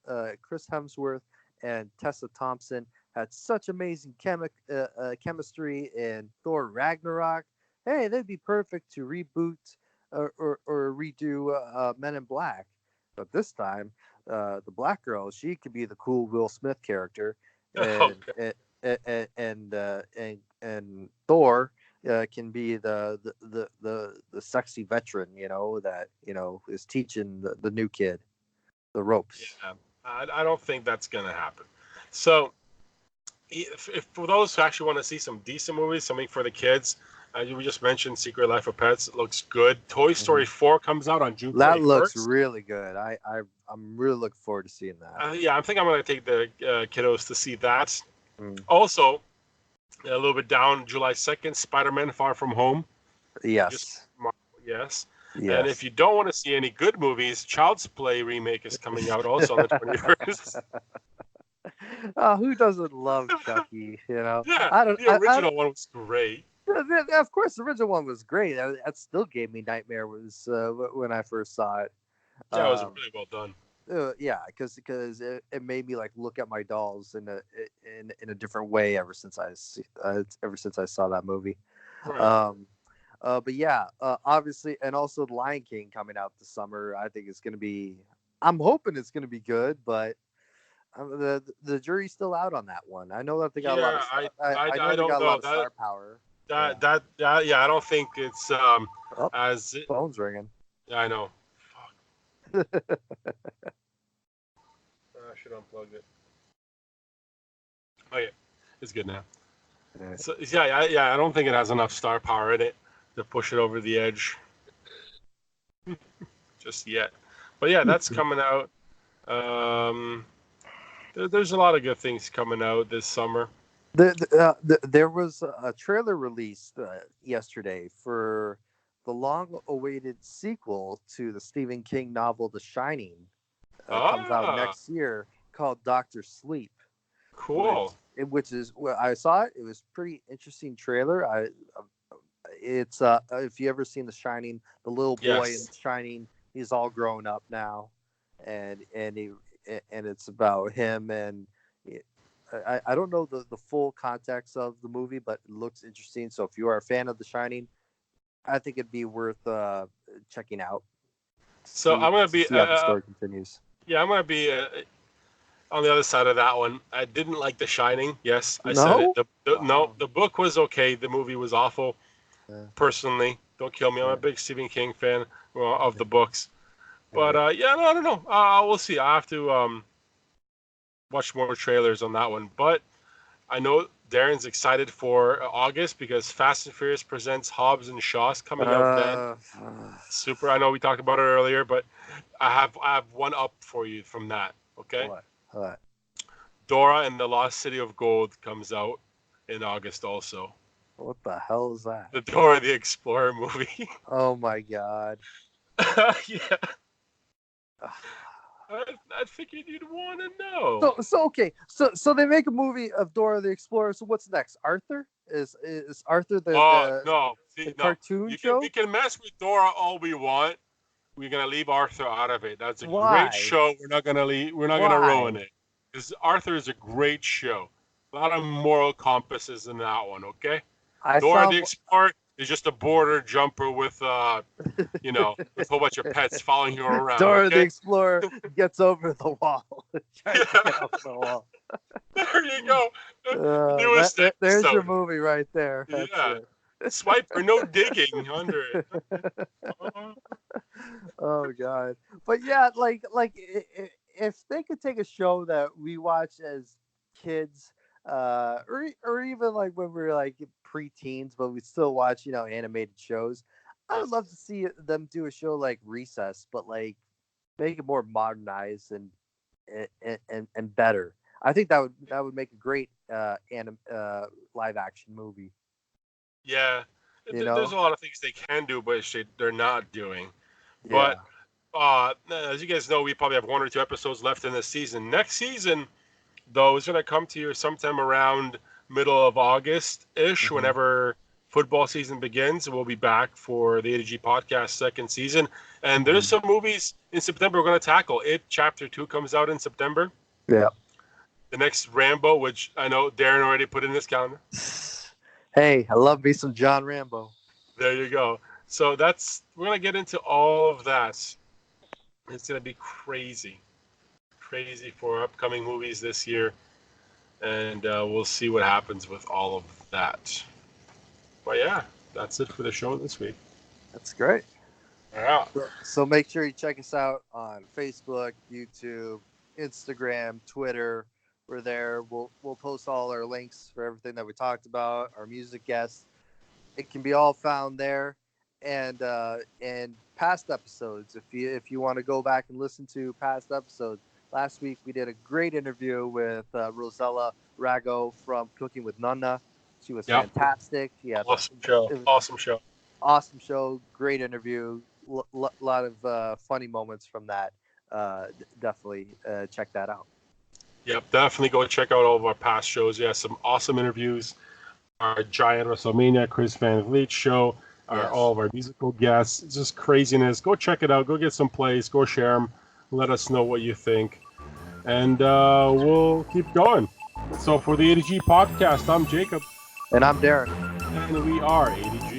and Tessa Thompson had such amazing chemistry in Thor Ragnarok. Hey, they'd be perfect to reboot or redo Men in Black. But this time, the black girl, she could be the cool Will Smith character, and Okay. and Thor can be the sexy veteran, that is teaching the new kid the ropes. Yeah, I don't think that's gonna happen. So, if for those who actually want to see some decent movies, something for the kids, we just mentioned Secret Life of Pets. It looks good. Toy Story 4 comes out on June 21st. That looks really good. I'm really looking forward to seeing that. Yeah, I think I'm gonna take the kiddos to see that. Also, a little bit down, July 2nd, Spider-Man: Far From Home. Yes. Yes. And if you don't want to see any good movies, Child's Play remake is coming out also on the 21st. Who doesn't love Chucky? Yeah, the original one was great. Of course, the original one was great. That still gave me nightmares when I first saw it. Yeah, it was really well done. Yeah, because it made me like look at my dolls in a different way ever since I saw that movie. Right. But yeah, obviously, and also The Lion King coming out this summer. I think it's gonna be. I'm hoping it's gonna be good, but the jury's still out on that one. I know that they got a lot of. I know they got a lot of star power. Yeah, I don't think it's as phone's ringing. Yeah, I know. Fuck. I should unplug it. Oh yeah, it's good now. So yeah, I don't think it has enough star power in it to push it over the edge just yet. But yeah, that's coming out. There's a lot of good things coming out this summer. There was a trailer released yesterday for the long-awaited sequel to the Stephen King novel The Shining. Comes out next year, called Doctor Sleep. Cool. Which is, I saw it. It was pretty interesting trailer. It's if you ever seen The Shining, the little boy in The Shining, he's all grown up now, and it's about him, and I don't know the full context of the movie, but it looks interesting. So if you are a fan of The Shining, I think it'd be worth checking out. So I'm gonna be see how the story continues. Yeah, I'm gonna be on the other side of that one. I didn't like The Shining. Yes, I said it. No, the book was okay. The movie was awful. Personally, don't kill me. I'm a big Stephen King fan of the books. But I don't know. We'll see. I have to watch more trailers on that one. But I know Darren's excited for August because Fast and Furious presents Hobbs and Shaw's coming out then. Super. I know we talked about it earlier, but I have one up for you from that. Okay. What? Dora and the Lost City of Gold comes out in August also. What the hell is that? The Dora the Explorer movie. Oh my god. Yeah. I figured you'd want to know. So okay. So they make a movie of Dora the Explorer. So what's next? Arthur? Is Arthur the cartoon show? We can mess with Dora all we want. We're gonna leave Arthur out of it. That's a great show. We're not gonna ruin it. Because Arthur is a great show. A lot of moral compasses in that one. Okay. Dora the Explorer is just a border jumper with with a whole bunch of pets follling you around. Dora the Explorer gets over the wall. Tries to get off the wall. There you go. There's your movie right there. That's Swipe or no digging under it. Oh god. But yeah, like if they could take a show that we watch as kids, or even like when we were like pre-teens, but we still watch animated shows, I would love to see them do a show like Recess, but like make it more modernized and better. I think that would make a great live action movie. Yeah, There's a lot of things they can do, but they're not doing. Yeah. But as you guys know, we probably have 1 or 2 episodes left in this season. Next season, though, is going to come to you sometime around middle of August-ish, whenever football season begins. We'll be back for the A to G podcast second season. And there's some movies in September we're going to tackle. It Chapter 2 comes out in September. Yeah. The next Rambo, which I know Darren already put in his calendar. Hey, I love me some John Rambo. There you go. So we're going to get into all of that. It's going to be crazy for upcoming movies this year. And we'll see what happens with all of that. But yeah, that's it for the show this week. That's great. Yeah. So make sure you check us out on Facebook, YouTube, Instagram, Twitter. We're there. We'll post all our links for everything that we talked about, our music guests. It can be all found there. And past episodes, if you want to go back and listen to past episodes. Last week we did a great interview with Rosella Rago from Cooking with Nonna. She was fantastic. Yeah, awesome show. Great interview. Lot of funny moments from that. Definitely check that out. Yep, definitely go check out all of our past shows. Yeah, some awesome interviews. Our Giant WrestleMania, Chris Van Vliet show. All of our musical guests. It's just craziness. Go check it out. Go get some plays. Go share them. Let us know what you think. And we'll keep going. So for the A to G podcast, I'm Jacob. And I'm Darren. And we are A to G.